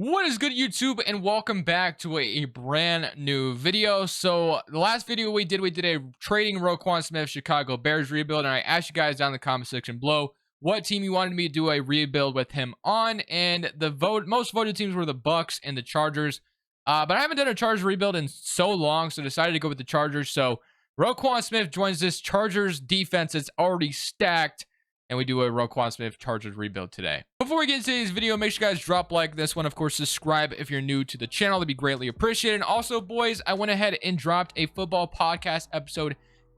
What is good, YouTube, and welcome back to a brand new video. So the last video we did a trading Roquan Smith Chicago Bears rebuild, and I asked you guys down in the comment section below what team you wanted me to do a rebuild with him on, and the most voted teams were the Bucks and the Chargers. But I haven't done a Chargers rebuild in so long, so decided to go with the Chargers. So Roquan Smith joins this Chargers defense that's already stacked, and we do a Roquan Smith Chargers rebuild today. Before we get into today's video, make sure you guys drop like this one. Of course, subscribe if you're new to the channel. That'd be greatly appreciated. And also, boys, I went ahead and dropped a football podcast episode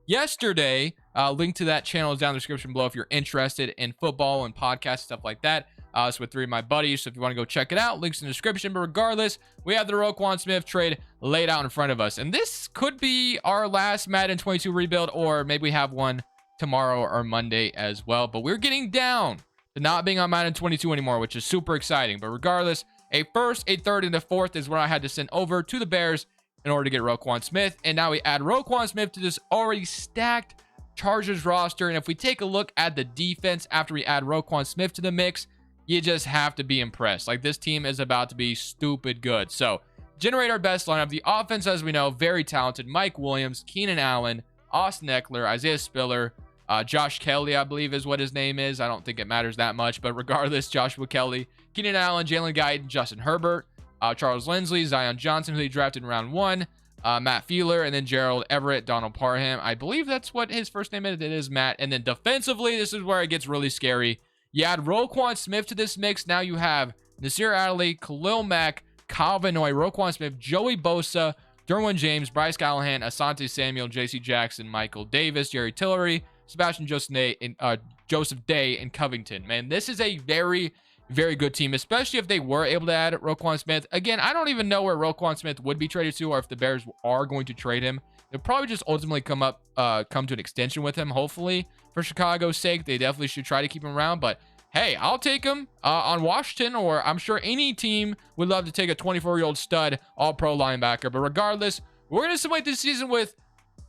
yesterday. Link to that channel is down in the description below if you're interested in football and podcast stuff like that. It's with three of my buddies, so if you want to go check it out, links in the description. But regardless, we have the Roquan Smith trade laid out in front of us. And this could be our last Madden 22 rebuild, or maybe we have one tomorrow or Monday as well. But we're getting down to not being on Madden 22 anymore, which is super exciting. But regardless, a first, a third, and a fourth is what I had to send over to the Bears in order to get Roquan Smith. And now we add Roquan Smith to this already stacked Chargers roster. And if we take a look at the defense after we add Roquan Smith to the mix, you just have to be impressed. Like, this team is about to be stupid good. So generate our best lineup. The offense, as we know, very talented. Mike Williams, Keenan Allen, Austin Eckler, Isaiah Spiller, Josh Kelly, I believe is what his name is. I don't think it matters that much, but regardless, Joshua Kelly, Keenan Allen, Jalen Guyton, Justin Herbert, Charles Lindsley, Zion Johnson, who they drafted in round 1, Matt Feeler, and then Gerald Everett, Donald Parham. I believe that's what his first name is. It is Matt. And then defensively, this is where it gets really scary. You add Roquan Smith to this mix. Now you have Nasir Adderley, Khalil Mack, Kyle Van Noy, Roquan Smith, Joey Bosa, Derwin James, Bryce Callahan, Asante Samuel, J.C. Jackson, Michael Davis, Jerry Tillery, Sebastian Joseph Day, and Covington. Man, this is a very, very good team, especially if they were able to add Roquan Smith. Again, I don't even know where Roquan Smith would be traded to, or if the Bears are going to trade him. They'll probably just ultimately come to an extension with him, hopefully. For Chicago's sake, they definitely should try to keep him around. But hey, I'll take him on Washington, or I'm sure any team would love to take a 24-year-old stud all-pro linebacker. But regardless, we're going to simulate this season with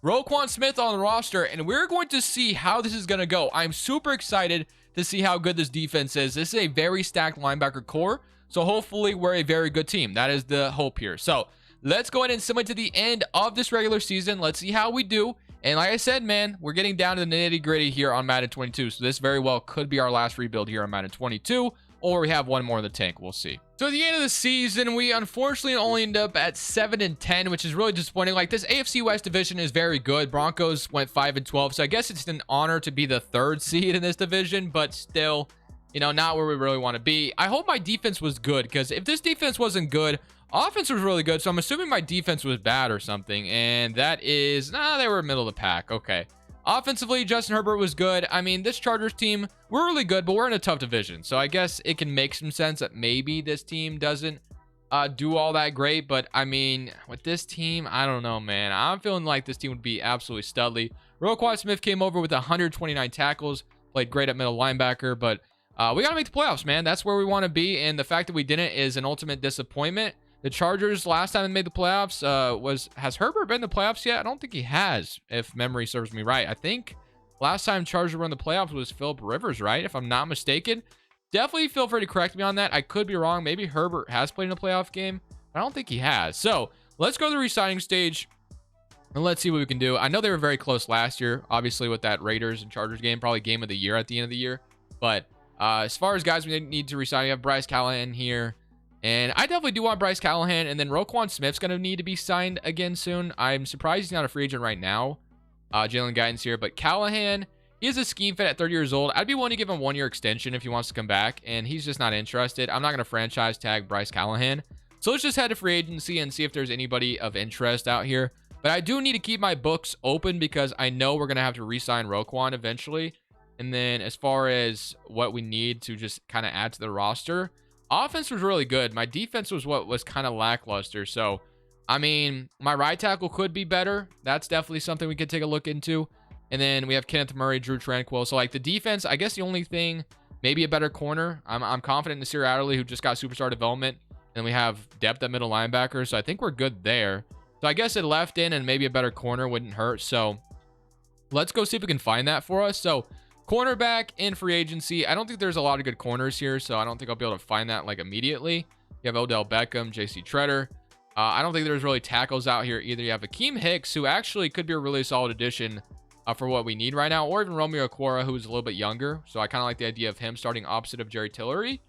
Roquan Smith on the roster, and we're going to see how this is going to go. I'm super excited to see how good this defense is. This is a very stacked linebacker core, so hopefully we're a very good team. That is the hope here. So let's go ahead and simulate to the end of this regular season. Let's see how we do. And like I said, man, we're getting down to the nitty-gritty here on Madden 22, so this very well could be our last rebuild here on Madden 22, or we have one more in the tank. We'll see. So at the end of the season, we unfortunately only end up at 7-10, which is really disappointing. Like, this AFC West division is very good. Broncos went 5-12, so I guess it's an honor to be the 3rd seed in this division, but still, you know, not where we really want to be. I hope my defense was good, because if this defense wasn't good, offense was really good, so I'm assuming my defense was bad or something, and that is, they were middle of the pack. Okay. Offensively, Justin Herbert was good. I mean, this Chargers team, we're really good, but we're in a tough division. So I guess it can make some sense that maybe this team doesn't do all that great. But I mean, with this team, I don't know, man. I'm feeling like this team would be absolutely studly. Roquan Smith came over with 129 tackles, played great at middle linebacker, but we got to make the playoffs, man. That's where we want to be. And the fact that we didn't is an ultimate disappointment. The Chargers, last time they made the playoffs, has Herbert been in the playoffs yet? I don't think he has, if memory serves me right. I think last time Chargers were in the playoffs was Phillip Rivers, right? If I'm not mistaken. Definitely feel free to correct me on that. I could be wrong. Maybe Herbert has played in a playoff game. I don't think he has. So let's go to the re-signing stage, and let's see what we can do. I know they were very close last year, obviously, with that Raiders and Chargers game. Probably game of the year at the end of the year. But as far as guys we need to re-sign, we have Bryce Callahan here. And I definitely do want Bryce Callahan, and then Roquan Smith's going to need to be signed again soon. I'm surprised he's not a free agent right now. Jalen Guyton's here, but Callahan is a scheme fit at 30 years old. I'd be willing to give him a 1-year extension if he wants to come back, and he's just not interested. I'm not going to franchise tag Bryce Callahan. So let's just head to free agency and see if there's anybody of interest out here. But I do need to keep my books open because I know we're going to have to re-sign Roquan eventually. And then as far as what we need to just kind of add to the roster, offense was really good. My defense was what was kind of lackluster. So, I mean, my right tackle could be better. That's definitely something we could take a look into. And then we have Kenneth Murray, Drew Tranquill. So, like, the defense, I guess the only thing, maybe a better corner. I'm confident in Nasir Adderley, who just got superstar development. And we have depth at middle linebacker. So, I think we're good there. So, I guess a left in and maybe a better corner wouldn't hurt. So, let's go see if we can find that for us. So, cornerback in free agency. I don't think there's a lot of good corners here, so I don't think I'll be able to find that like immediately. You have Odell Beckham, JC Treader. I don't think there's really tackles out here either. You have Akeem Hicks, who actually could be a really solid addition for what we need right now, or even Romeo Okwara, who's a little bit younger. So I kind of like the idea of him starting opposite of Jerry Tillery.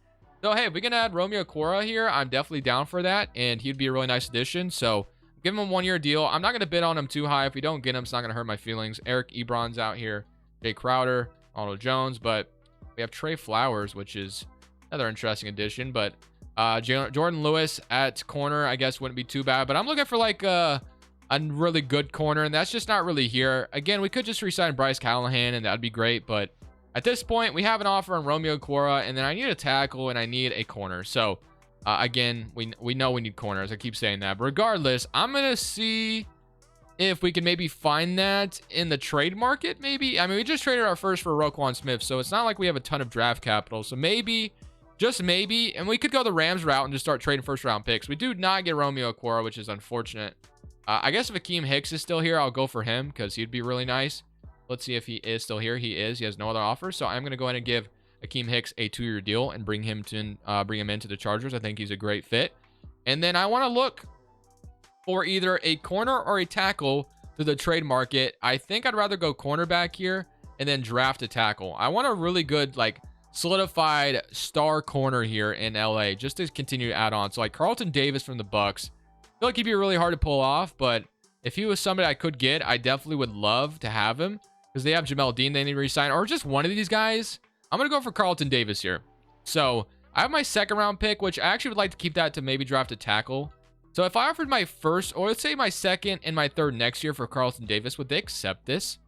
So, hey, if we can add Romeo Okwara here, I'm definitely down for that, and he'd be a really nice addition. So give him a 1-year deal. I'm not going to bid on him too high. If we don't get him, it's not going to hurt my feelings. Eric Ebron's out here, Jay Crowder, Arnold Jones, but we have Trey Flowers, which is another interesting addition. But Jordan Lewis at corner, I guess, wouldn't be too bad. But I'm looking for like a really good corner, and that's just not really here. Again, we could just re-sign Bryce Callahan, and that'd be great. But at this point, we have an offer on Romeo Okwara, and then I need a tackle, and I need a corner. So, again, we know we need corners. I keep saying that. But regardless, I'm going to see if we can maybe find that in the trade market, maybe. I mean, we just traded our first for Roquan Smith, so it's not like we have a ton of draft capital. So maybe, just maybe, and we could go the Rams route and just start trading first-round picks. We do not get Romeo Okwara, which is unfortunate. I guess if Akeem Hicks is still here, I'll go for him because he'd be really nice. Let's see if he is still here. He is. He has no other offers. So I'm going to go ahead and give Akeem Hicks a 2-year deal and bring him into the Chargers. I think he's a great fit. And then I want to look for either a corner or a tackle to the trade market. I think I'd rather go cornerback here and then draft a tackle. I want a really good, like, solidified star corner here in LA just to continue to add on. So like Carlton Davis from the Bucks. I feel like he'd be really hard to pull off, but if he was somebody I could get, I definitely would love to have him. Because they have Jamel Dean they need to resign, or just one of these guys. I'm going to go for Carlton Davis here. So I have my 2nd round pick, which I actually would like to keep that to maybe draft a tackle. So if I offered my 1st, or let's say my 2nd and my 3rd next year for Carlton Davis, would they accept this?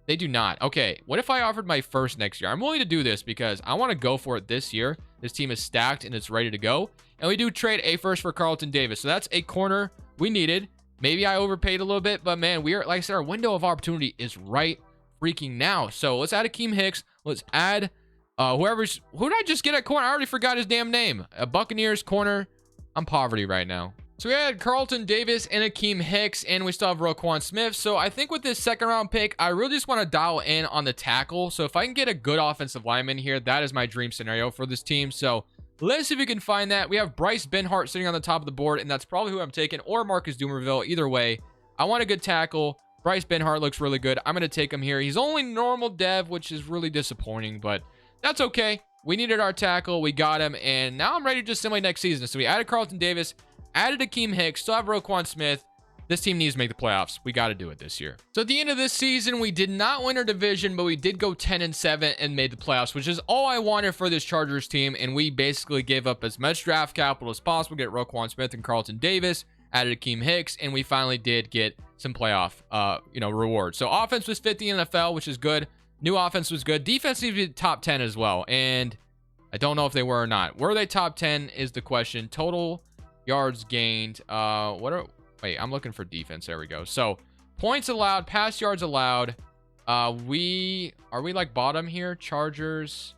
They do not. Okay, what if I offered my 1st next year? I'm willing to do this because I want to go for it this year. This team is stacked and it's ready to go. And we do trade a 1st for Carlton Davis. So that's a corner we needed. Maybe I overpaid a little bit, but man, we are, like I said, our window of opportunity is right freaking now. So let's add Akeem Hicks. Let's add who did I just get at corner? I already forgot his damn name. A Buccaneers corner. I'm poverty right now. So we had Carlton Davis and Akeem Hicks, and we still have Roquan Smith. So I think with this 2nd round pick, I really just want to dial in on the tackle. So if I can get a good offensive lineman here, that is my dream scenario for this team. So let's see if we can find that. We have Bryce Benhart sitting on the top of the board, and that's probably who I'm taking, or Marcus Dumerville. Either way, I want a good tackle. Bryce Benhart looks really good. I'm going to take him here. He's only normal dev, which is really disappointing, but that's okay. We needed our tackle. We got him, and now I'm ready to just simulate next season. So we added Carlton Davis, added Akeem Hicks, still have Roquan Smith. This team needs to make the playoffs. We got to do it this year. So at the end of this season, we did not win our division, but we did go 10-7 and made the playoffs, which is all I wanted for this Chargers team. And we basically gave up as much draft capital as possible, get Roquan Smith and Carlton Davis, added Akeem Hicks, and we finally did get some playoff, rewards. So offense was 50 in the NFL, which is good. New offense was good. Defense needs to be top 10 as well. And I don't know if they were or not. Were they top 10 is the question. Total yards gained. Wait, I'm looking for defense. There we go. So points allowed, pass yards allowed. Are we like bottom here? Chargers.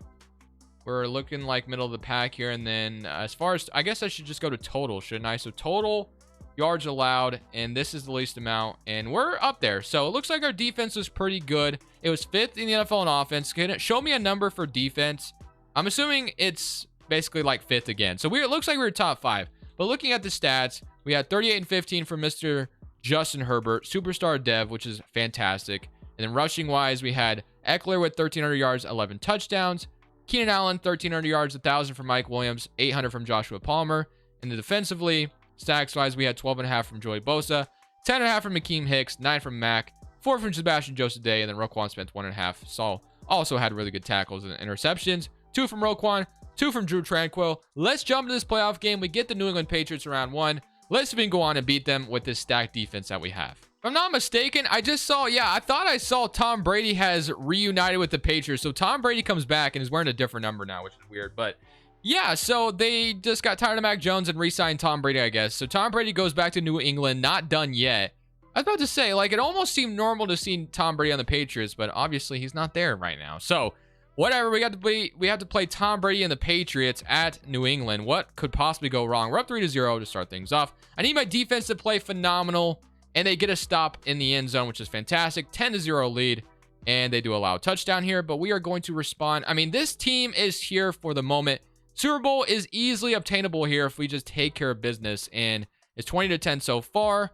We're looking like middle of the pack here. And then as far as, I guess I should just go to total, shouldn't I? So total yards allowed, and this is the least amount, and we're up there. So it looks like our defense was pretty good. It was 5th in the NFL in offense. Can it show me a number for defense? I'm assuming it's basically like 5th again. So it looks like we were top 5. But looking at the stats, we had 38 and 15 from Mr. Justin Herbert, superstar dev, which is fantastic. And then rushing wise, we had Eckler with 1,300 yards, 11 touchdowns. Keenan Allen, 1,300 yards, 1,000 from Mike Williams, 800 from Joshua Palmer. And then defensively, sacks wise, we had 12.5 from Joey Bosa, 10.5 from Akeem Hicks, 9 from Mack, 4 from Sebastian Joseph Day, and then Roquan Smith 1.5. Saul also had really good tackles and interceptions. 2 from Roquan, 2 from Drew Tranquil. Let's jump to this playoff game. We get the New England Patriots in round 1. Let's see if we can go on and beat them with this stacked defense that we have. If I'm not mistaken, I thought I saw Tom Brady has reunited with the Patriots. So Tom Brady comes back and is wearing a different number now, which is weird. But yeah, so they just got tired of Mac Jones and re-signed Tom Brady, I guess. So Tom Brady goes back to New England, not done yet. I was about to say, like, it almost seemed normal to see Tom Brady on the Patriots, but obviously he's not there right now. So whatever, we have to play Tom Brady and the Patriots at New England. What could possibly go wrong? We're up 3-0 to start things off. I need my defense to play phenomenal, and they get a stop in the end zone, which is fantastic. 10-0 lead, and they do allow a touchdown here, but we are going to respond. I mean, this team is here for the moment. Super Bowl is easily obtainable here if we just take care of business, and it's 20-10 so far,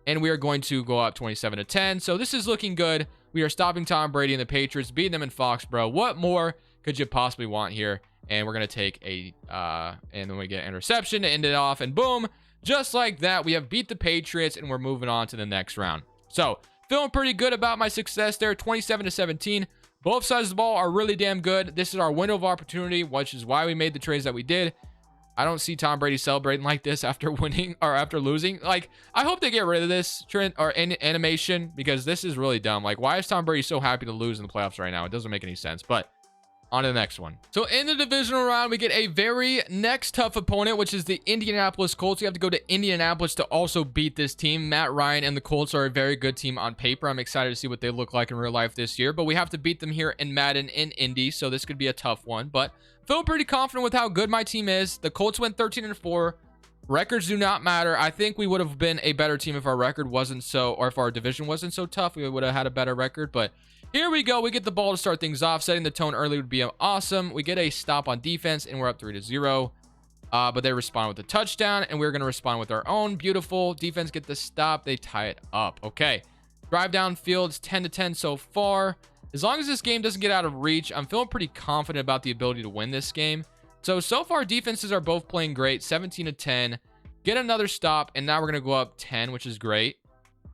and we are going to go up 27-10. So this is looking good. We are stopping Tom Brady and the Patriots, beating them in Foxborough. What more could you possibly want here? And we're going to take a, and then we get interception to end it off, and boom, just like that, we have beat the Patriots, and we're moving on to the next round. So feeling pretty good about my success there, 27-17. Both sides of the ball are really damn good. This is our window of opportunity, which is why we made the trades that we did. I don't see Tom Brady celebrating like this after winning or after losing. Like, I hope they get rid of this trend or animation, because this is really dumb. Like, why is Tom Brady so happy to lose in the playoffs right now? It doesn't make any sense. But on to the next one. So in the divisional round, we get a very next tough opponent, which is the Indianapolis Colts. You have to go to Indianapolis to also beat this team. Matt Ryan and the Colts are a very good team on paper. I'm excited to see what they look like in real life this year, but we have to beat them here in Madden in Indy, so this could be a tough one, but I feel pretty confident with how good my team is. The Colts went 13-4. Records do not matter. I think we would have been a better team if our record wasn't so, or if our division wasn't so tough. We would have had a better record, but here we go. We get the ball to start things off. Setting the tone early would be awesome. We get a stop on defense, and we're up 3-0. But they respond with a touchdown, and we're going to respond with our own. Beautiful. Defense get the stop. They tie it up. Okay. Drive down fields, 10-10 so far. As long as this game doesn't get out of reach, I'm feeling pretty confident about the ability to win this game. So far, defenses are both playing great. 17-10. Get another stop, and now we're going to go up 10, which is great.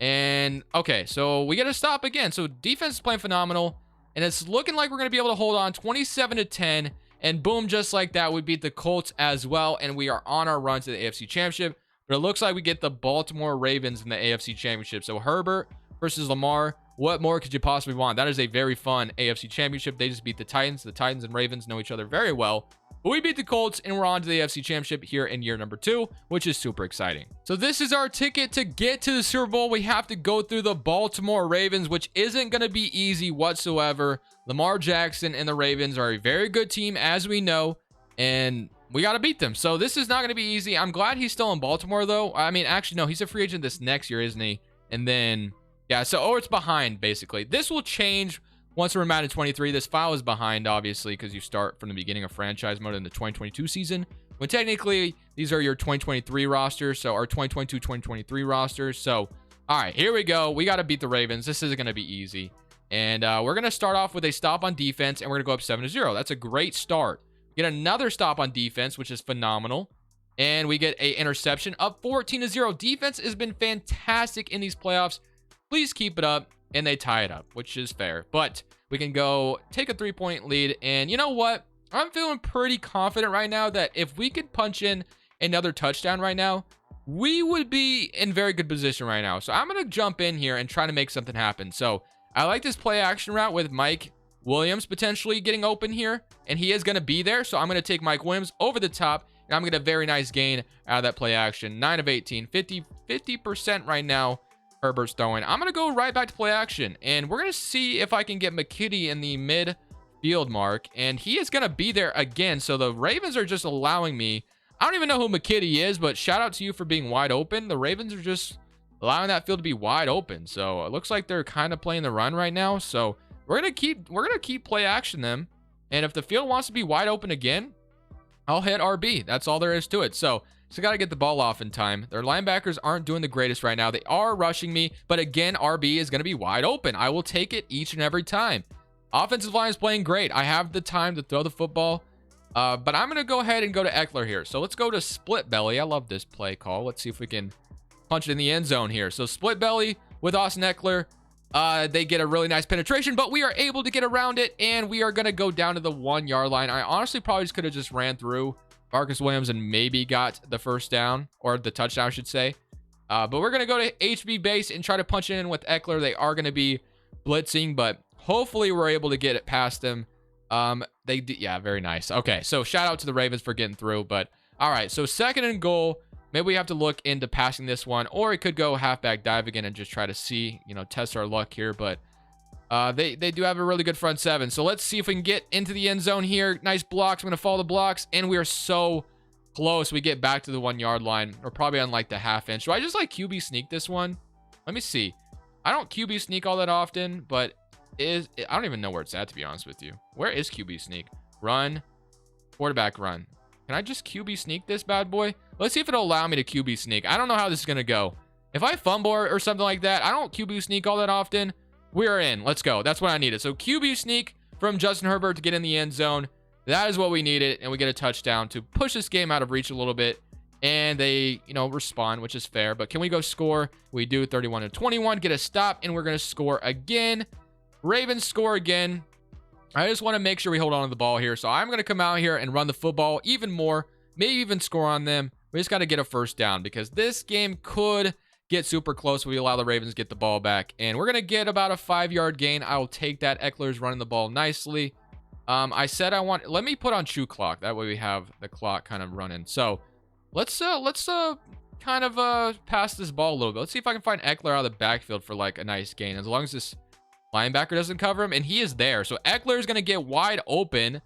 And okay, so we get a stop again. So defense is playing phenomenal, and it's looking like we're going to be able to hold on 27-10, and boom, just like that, we beat the Colts as well, and we are on our run to the AFC Championship. But it looks like we get the Baltimore Ravens in the AFC Championship. So Herbert versus Lamar. What more could you possibly want? That is a very fun AFC Championship. They just beat the Titans. The Titans and Ravens know each other very well. But we beat the Colts, and we're on to the AFC Championship here in year number 2, which is super exciting. So this is our ticket to get to the Super Bowl. We have to go through the Baltimore Ravens, which isn't going to be easy whatsoever. Lamar Jackson and the Ravens are a very good team, as we know, and we got to beat them. So this is not going to be easy. I'm glad he's still in Baltimore, though. I mean, actually, no, he's a free agent this next year, isn't he? And then, yeah, so, it's behind, basically. This will change once we're Madden 23. This file is behind, obviously, because you start from the beginning of franchise mode in the 2022 season, when technically these are your 2023 rosters, so our 2022-2023 rosters. So, all right, here we go. We got to beat the Ravens. This isn't going to be easy. And we're going to start off with a stop on defense, and we're going to go up 7-0. That's a great start. Get another stop on defense, which is phenomenal. And we get an interception, up 14-0. Defense has been fantastic in these playoffs. Please keep it up. And they tie it up, which is fair. But we can go take a 3-point lead. And you know what? I'm feeling pretty confident right now that if we could punch in another touchdown right now, we would be in very good position right now. So I'm going to jump in here and try to make something happen. So I like this play action route with Mike Williams potentially getting open here. And he is going to be there. So I'm going to take Mike Williams over the top. And I'm going to get a very nice gain out of that play action. 9 of 18, 50% right now. Herbert's throwing. I'm going to go right back to play action, and we're going to see if I can get McKitty in the mid-field mark, and he is going to be there again. So the Ravens are just allowing me. I don't even know who McKitty is, but shout out to you for being wide open. The Ravens are just allowing that field to be wide open. So it looks like they're kind of playing the run right now. So we're going to keep play action them, and if the field wants to be wide open again, I'll hit RB. That's all there is to it. So got to get the ball off in time. Their linebackers aren't doing the greatest right now. They are rushing me, but again, RB is going to be wide open. I will take it each and every time. Offensive line is playing great. I have the time to throw the football, but I'm going to go ahead and go to Eckler here. So let's go to split belly. I love this play call. Let's see if we can punch it in the end zone here. So split belly with Austin Eckler. They get a really nice penetration, but we are able to get around it, and we are going to go down to the 1-yard line. I honestly probably just could have just ran through Marcus Williams and maybe got the first down, or the touchdown, I should say. But we're going to go to HB base and try to punch it in with Eckler. They are going to be blitzing, but hopefully we're able to get it past them. Yeah, very nice. Okay, so shout out to the Ravens for getting through, but all right, so 2nd and goal. Maybe we have to look into passing this one, or it could go halfback dive again and just try to see, test our luck here, but they do have a really good front 7. So let's see if we can get into the end zone here. Nice blocks. I'm going to follow the blocks, and we are so close. We get back to the 1-yard line. We're probably on like the half inch. Do I just like QB sneak this one? Let me see. I don't QB sneak all that often, but I don't even know where it's at, to be honest with you. Where is QB sneak? Run. Quarterback run. Can I just QB sneak this bad boy? Let's see if it'll allow me to QB sneak. I don't know how this is going to go. If I fumble or something like that, I don't QB sneak all that often. We're in. Let's go. That's what I needed. So QB sneak from Justin Herbert to get in the end zone. That is what we needed. And we get a touchdown to push this game out of reach a little bit. And they, respond, which is fair. But can we go score? We do. 31-21. Get a stop. And we're going to score again. Ravens score again. I just want to make sure we hold on to the ball here. So I'm going to come out here and run the football even more. Maybe even score on them. We just got to get a first down because this game could get super close. We allow the Ravens to get the ball back. And we're going to get about a 5-yard gain. I will take that. Eckler's running the ball nicely. I said let me put on shoe clock. That way we have the clock kind of running. So let's kind of pass this ball a little bit. Let's see if I can find Eckler out of the backfield for like a nice gain. As long as this linebacker doesn't cover him, and he is there. So Eckler is going to get wide open.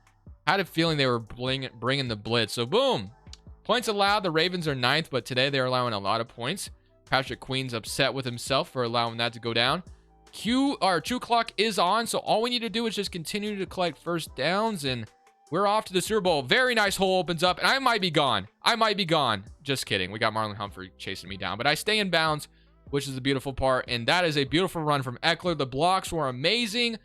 Had a feeling they were bringing the blitz. So boom. Points allowed. The Ravens are 9th, but today they're allowing a lot of points. Patrick Queen's upset with himself for allowing that to go down. Chew clock is on, so all we need to do is just continue to collect first downs, and we're off to the Super Bowl. Very nice hole opens up, and I might be gone. Just kidding. We got Marlon Humphrey chasing me down, but I stay in bounds, which is the beautiful part, and that is a beautiful run from Eckler. The blocks were amazing.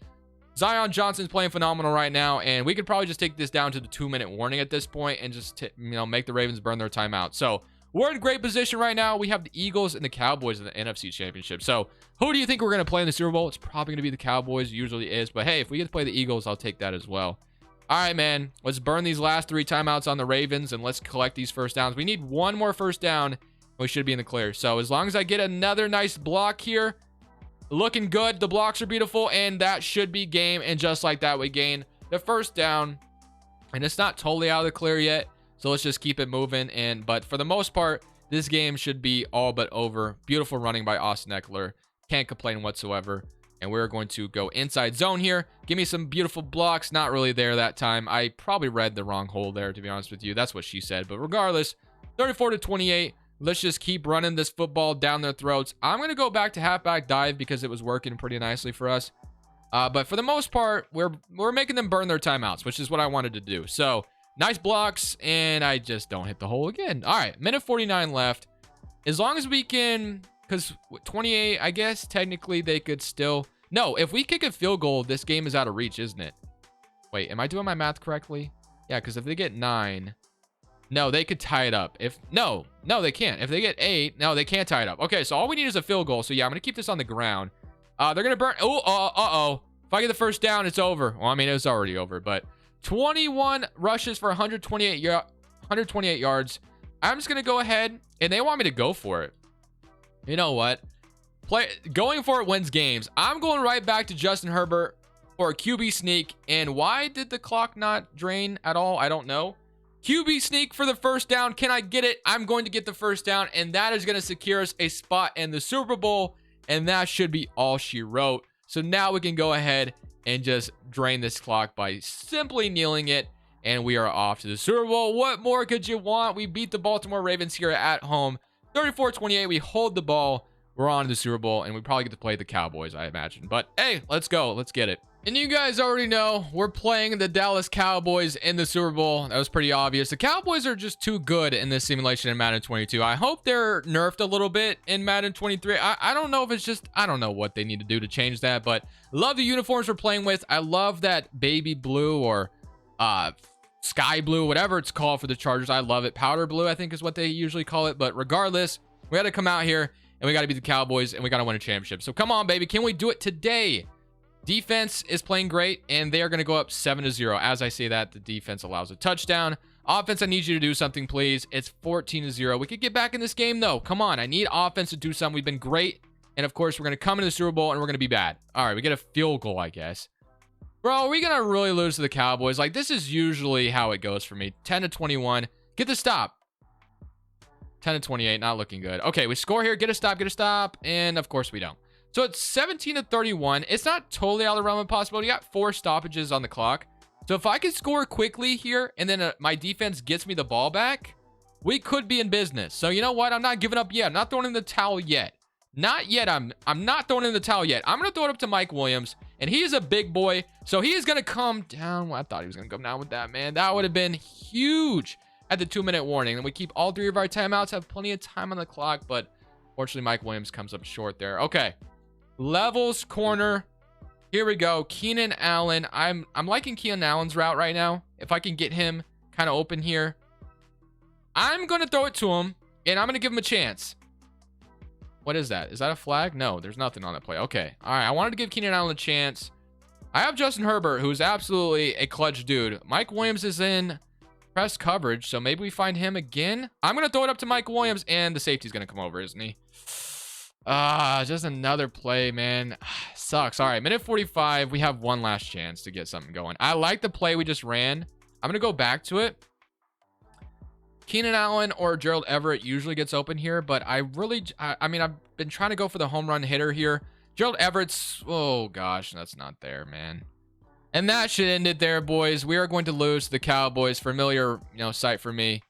Zion Johnson's playing phenomenal right now, and we could probably just take this down to the 2-minute warning at this point and just make the Ravens burn their timeout. So we're in great position right now. We have the Eagles and the Cowboys in the NFC Championship. So who do you think we're going to play in the Super Bowl? It's probably going to be the Cowboys. It usually is. But hey, if we get to play the Eagles, I'll take that as well. All right, man. Let's burn these last 3 timeouts on the Ravens, and let's collect these first downs. We need one more first down. We should be in the clear. So as long as I get another nice block here, looking good. The blocks are beautiful, and that should be game. And just like that, we gain the first down. And it's not totally out of the clear yet. So let's just keep it moving. But for the most part, this game should be all but over. Beautiful running by Austin Eckler. Can't complain whatsoever. And we're going to go inside zone here. Give me some beautiful blocks. Not really there that time. I probably read the wrong hole there, to be honest with you. That's what she said. But regardless, 34-28. Let's just keep running this football down their throats. I'm going to go back to halfback dive because it was working pretty nicely for us. But for the most part, we're making them burn their timeouts, which is what I wanted to do. So nice blocks, and I just don't hit the hole again. All right, minute 49 left. As long as we can, because 28, I guess technically they could still. No, if we kick a field goal, this game is out of reach, isn't it? Wait, am I doing my math correctly? Yeah, because if they get 9, no, they could tie it up. No, they can't. If they get 8, no, they can't tie it up. Okay, so all we need is a field goal. So yeah, I'm gonna keep this on the ground. They're gonna burn. Oh, if I get the first down, it's over. Well, I mean, it was already over, but 21 rushes for 128 yards. I'm just gonna go ahead, and they want me to go for it. You know what? Going for it wins games. I'm going right back to Justin Herbert for a QB sneak. And why did the clock not drain at all? I don't know. QB sneak for the first down. Can I get it? I'm going to get the first down, and that is going to secure us a spot in the Super Bowl, and that should be all she wrote. So now we can go ahead and just drain this clock by simply kneeling it, and we are off to the Super Bowl. What more could you want? We beat the Baltimore Ravens here at home. 34-28. We hold the ball. We're on to the Super Bowl, and we probably get to play the Cowboys, I imagine. But hey, let's go. Let's get it. And you guys already know we're playing the Dallas Cowboys in the Super Bowl. That was pretty obvious. The Cowboys are just too good in this simulation in Madden 22. I hope they're nerfed a little bit in Madden 23. I don't know if it's just, I don't know what they need to do to change that, but love the uniforms we're playing with. I love that baby blue or sky blue, whatever it's called for the Chargers. I love it. Powder blue, I think is what they usually call it. But regardless, we got to come out here and we got to beat the Cowboys, and we got to win a championship. So come on, baby. Can we do it today? Defense is playing great, and they are going to go up 7-0. As I say that, the defense allows a touchdown. Offense, I need you to do something, please. It's 14-0. We could get back in this game, though. Come on. I need offense to do something. We've been great. And, of course, we're going to come into the Super Bowl, and we're going to be bad. All right, we get a field goal, I guess. Bro, are we going to really lose to the Cowboys? Like, this is usually how it goes for me. 10-21. Get the stop. 10-28, not looking good. Okay, we score here. Get a stop. And, of course, we don't. So it's 17-31. It's not totally out of the realm of possibility. You got 4 stoppages on the clock. So if I can score quickly here and then my defense gets me the ball back, we could be in business. So you know what? I'm not giving up yet. I'm not throwing in the towel yet. Not yet. I'm not throwing in the towel yet. I'm going to throw it up to Mike Williams, and he is a big boy. So he is going to come down. Well, I thought he was going to come down with that, man. That would have been huge. at the 2-minute warning. And we keep all 3 of our timeouts, have plenty of time on the clock, but fortunately Mike Williams comes up short there. Okay, levels corner. Here we go. Keenan Allen. I'm liking Keenan Allen's route right now. If I can get him kind of open here, I'm going to throw it to him, and I'm going to give him a chance. What is that? Is that a flag? No, there's nothing on that play. Okay. All right. I wanted to give Keenan Allen a chance. I have Justin Herbert, who's absolutely a clutch dude. Mike Williams is in press coverage, so maybe we find him again. I'm going to throw it up to Mike Williams, and the safety's going to come over, isn't he? Just another play, man. Sucks. All right, minute 45. We have one last chance to get something going. I like the play we just ran. I'm going to go back to it. Keenan Allen or Gerald Everett usually gets open here, but I mean, I've been trying to go for the home run hitter here. Gerald Everett's, oh gosh, that's not there, man. And that should end it there, boys. We are going to lose to the Cowboys. Familiar, sight for me.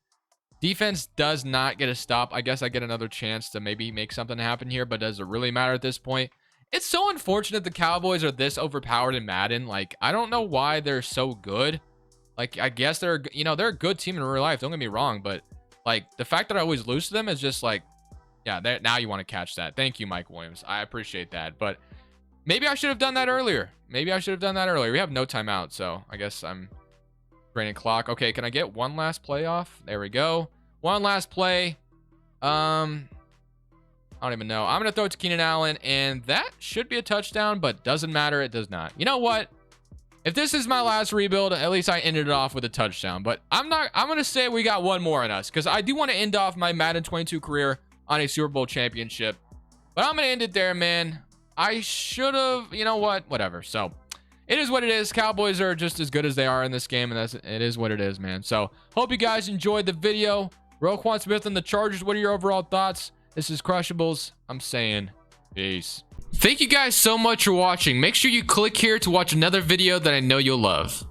Defense does not get a stop. I guess I get another chance to maybe make something happen here, but does it really matter at this point? It's so unfortunate the Cowboys are this overpowered in Madden. Like, I don't know why they're so good. Like, I guess they're a good team in real life. Don't get me wrong, but like the fact that I always lose to them is just like, yeah, now you want to catch that. Thank you, Mike Williams. I appreciate that. But maybe I should have done that earlier. We have no timeout, so I guess I'm draining clock. Okay, can I get one last play off? There we go. One last play. I don't even know. I'm going to throw it to Keenan Allen, and that should be a touchdown, but doesn't matter. It does not. You know what? If this is my last rebuild, at least I ended it off with a touchdown. But I'm going to say we got one more in us, because I do want to end off my Madden 22 career on a Super Bowl championship. But I'm going to end it there, man. I should have, you know what? Whatever. So it is what it is. Cowboys are just as good as they are in this game, and it is what it is, man. So hope you guys enjoyed the video. Roquan Smith and the Chargers. What are your overall thoughts? This is Crushables. I'm saying peace. Thank you guys so much for watching. Make sure you click here to watch another video that I know you'll love.